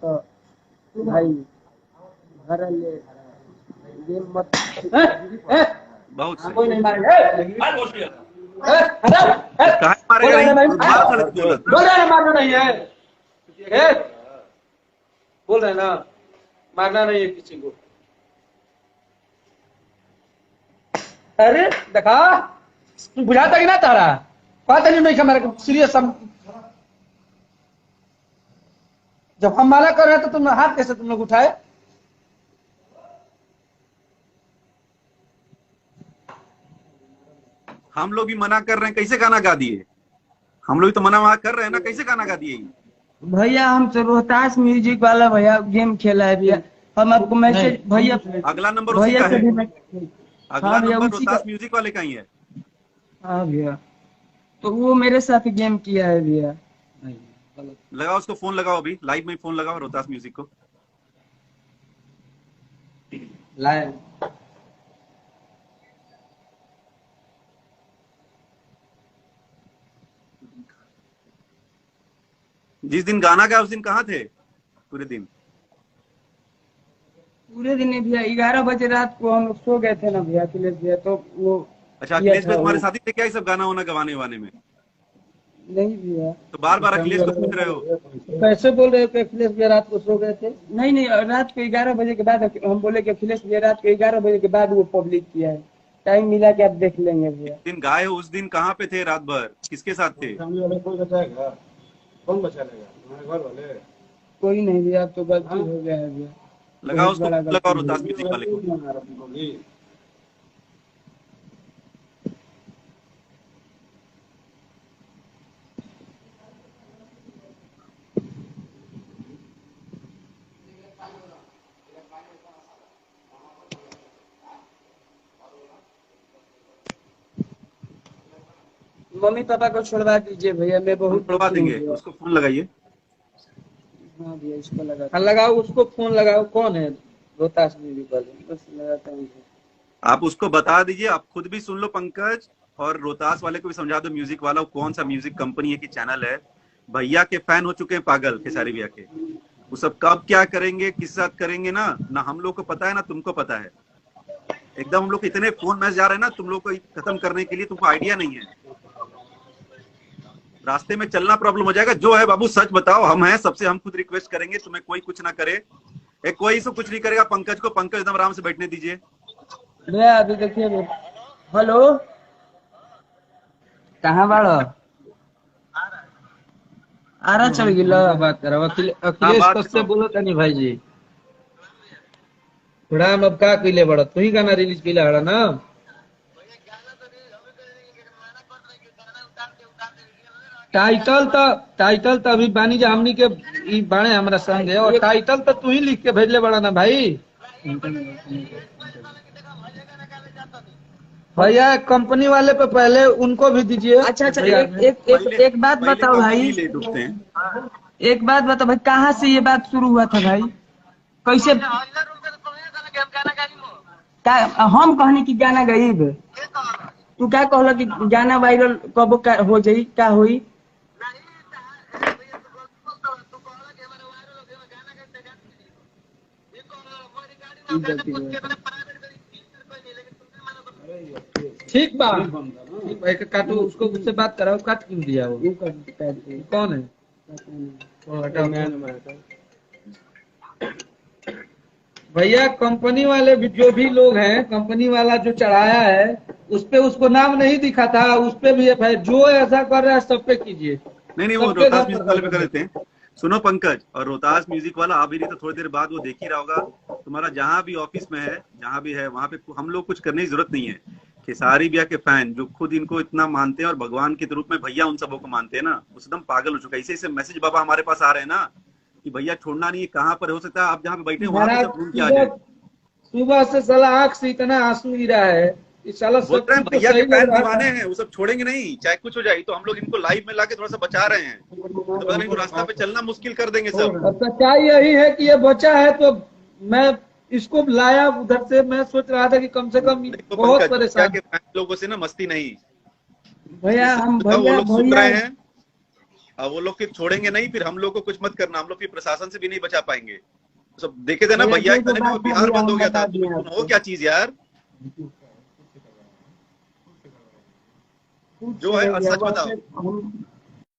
तो भाई घर ले गेम मत बहुत सही। कोई नहीं मारेगा। काहे मारेगा नहीं? मार खड़े बोला था। बोल रहे हैं मारना नहीं है, बोल रहे हैं ना मारना नहीं है किसी को। अरे देखा बुझाता कि ना तारा पता नहीं मेरे सीरियस। जब हम माला कर रहे हैं तो तुम हाथ कैसे तुम लोग उठाए? हम लोग भी मना कर रहे हैं, कैसे गाना गा दिए? हम लोग तो मना कर रहे हैं ना, कैसे गाना गा दिए? भैया हम तो रोहतास म्यूजिक वाला भैया गेम खेला है भैया। हम आपको मैसेज भैया अगला नंबर उसी भैया का से है। भी अगला हाँ भैया नंबर उसी का। रोहतास म्यूजिक वाले का ही है। हाँ भैया तो वो मेरे साथ गेम किया है भैया। लगाओ उसको फोन, लगाओ अभी लाइव में फोन लगाओ रोहतास म्यूजिक को। लाइव जिस दिन गाना गाया उस दिन कहाँ थे पूरे दिन? पूरे दिन नहीं भैया 11 बजे रात को हम लोग सो गए थे ना भैया अखिलेश भैया तो वो अच्छा, किया अखिलेश था भाई तुम्हारे वो। साथी थे क्या ये सब गाना वाना गवाने वाने में? नहीं भैया तो बार बार अखिलेश को पूछ रहे हो। कैसे बोल रहे हो कि अखिलेश भैया रात को सो गए थे? नहीं नहीं रात को 11 बजे के बाद हम बोले कि अखिलेश भैया रात को 11 बजे के बाद वो पब्लिक किया है। टाइम मिला के आप देख लेंगे जिस भैया। दिन गाए हो उस दिन कहाँ पे थे? रात भर किसके साथ थे? फैमिली वाले कोई बचाएगा? कौन बचा लेगा? तुम्हारे घर वाले? कोई नहीं भैया अब तो गलती हो गया है भैया। लगाओ बहुत उसको, बड़ा लगाओ गलती रोहतास है। म्यूजिक वाले को। मम्मी पापा को छोड़वा दीजिए भैया मैं हम बहुत छुड़वा दुखी हूँ देंगे, भैया। उसको फोन लगाइए। हाँ भैया इसको लगा हाँ लगाओ उसको फोन लगाओ। कौन है? रोहतास म्यूजिक वाले बस लगाता हूँ। आप उसको बता दीजिए, आप खुद भी सुन लो पंकज, और रोहतास वाले को भी समझा दो म्यूजिक वाला, वो कौन सा म्यूजिक कंपनी है कि चैनल है। भैया के फैन हो चुके हैं पागल, खेसारी भैया के। वो सब कब क्या करेंगे, किस साथ करेंगे ना ना हम लोग को पता है ना तुमको पता है। एकदम हम लोग को इतने फोन मैसेज जा रहे हैं ना तुम लोग को खत्म करने के लिए, तुमको आइडिया नहीं है। रास्ते में चलना प्रॉब्लम हो जाएगा। जो है बाबू सच बताओ, हम हैं सबसे, हम खुद रिक्वेस्ट करेंगे, तुम्हें कोई कुछ ना करे। एक कोई से कुछ नहीं करेगा पंकज को, पंकज एकदम आराम से बैठने दीजिए। भैया अभी देखिए हेलो कहाँ बाड़ो? आरा चल गिला बात करो हाँ अखिलेश बात कश्यप करो। बोलो तनी भाई जी। थोड़ा हम अब का कइले बड़ा तू ही गाना रिलीज कइला हड़ा ना। टाइटल तो अभी बानी जा हमनी के ई बाणे हमरा संग है और टाइटल तो तू ही लिख के भेजले बड़ा ना भाई। भैया कंपनी वाले पे पहले उनको भी दीजिए। अच्छा अच्छा एक बात पहले बताओ कंपनी भाई। ले डूबते हैं। एक बात बताओ भाई कहाँ से ये बात शुरू हुआ था भाई? कैसे हम कहने की गाना गईब तू क्या कहला कि गाना वायरल कब हो जाई का होई? ठीक बा ठीक भाई काटो उसको उससे बात कराओ काट क्यों दिया वो कौन है? भैया कंपनी वाले भी जो भी लोग हैं कंपनी वाला जो चढ़ाया है उस पे उसको नाम नहीं दिखा था उस पे भी है जो ऐसा कर रहा है सब पे कीजिए। नहीं वो सबके रोहतास घर म्यूजिक वाले पे कर पर देते हैं। सुनो पंकज, और रोहतास म्यूजिक वाला आ भी नहीं तो थोड़ी देर बाद वो देख ही रहा होगा। तुम्हारा जहां भी ऑफिस में है, जहां भी है वहां पे हम लोग कुछ करने की जरूरत नहीं है। खेसारी भैया के फैन जो खुद इनको इतना मानते हैं और भगवान के रूप में भैया उन सबों को मानते हैं ना, वो एकदम पागल हो चुका है। ऐसे मैसेज बाबा हमारे पास आ रहे हैं ना कि भैया छोड़ना नहीं है, कहाँ पर हो सकता है आप जहाँ पे बैठे वहां पे महाराज सब ढूंढ के आ जाए। सुबह से साला आंख से इतना आंसू गिरा है इस साला बोल सब रहे हैं कुछ तो भैया के सही लग फैन रहा दीवाने था। हैं, वो सब छोड़ेंगे नहीं चाहे कुछ हो जाए। तो हम लोग इनको लाइव में लाके थोड़ा सा बचा रहे हैं, तो पता नहीं तो रास्ता पे चलना मुश्किल कर देंगे सब। और सच्चाई यही है कि ये बचा है तो मैं इसको लाया उधर से। मैं सोच रहा था कि कम से कम देखो बहुत पंकज, भैया परेशान के फैन लोगों से ना मस्ती नहीं। इसलिए भैया सच हम बताओ, वो भैया लोग सुन भैया रहे हैं। अब वो लोग फिर छोड़ेंगे नहीं, फिर हम लोग को कुछ मत करना, हम लोग फिर प्रशासन से भी नहीं बचा पाएंगे। सब देखे थे ना भैया, एक महीने में बिहार बंद हो गया था, तुम हो क्या चीज यार, जो है सच बताओ।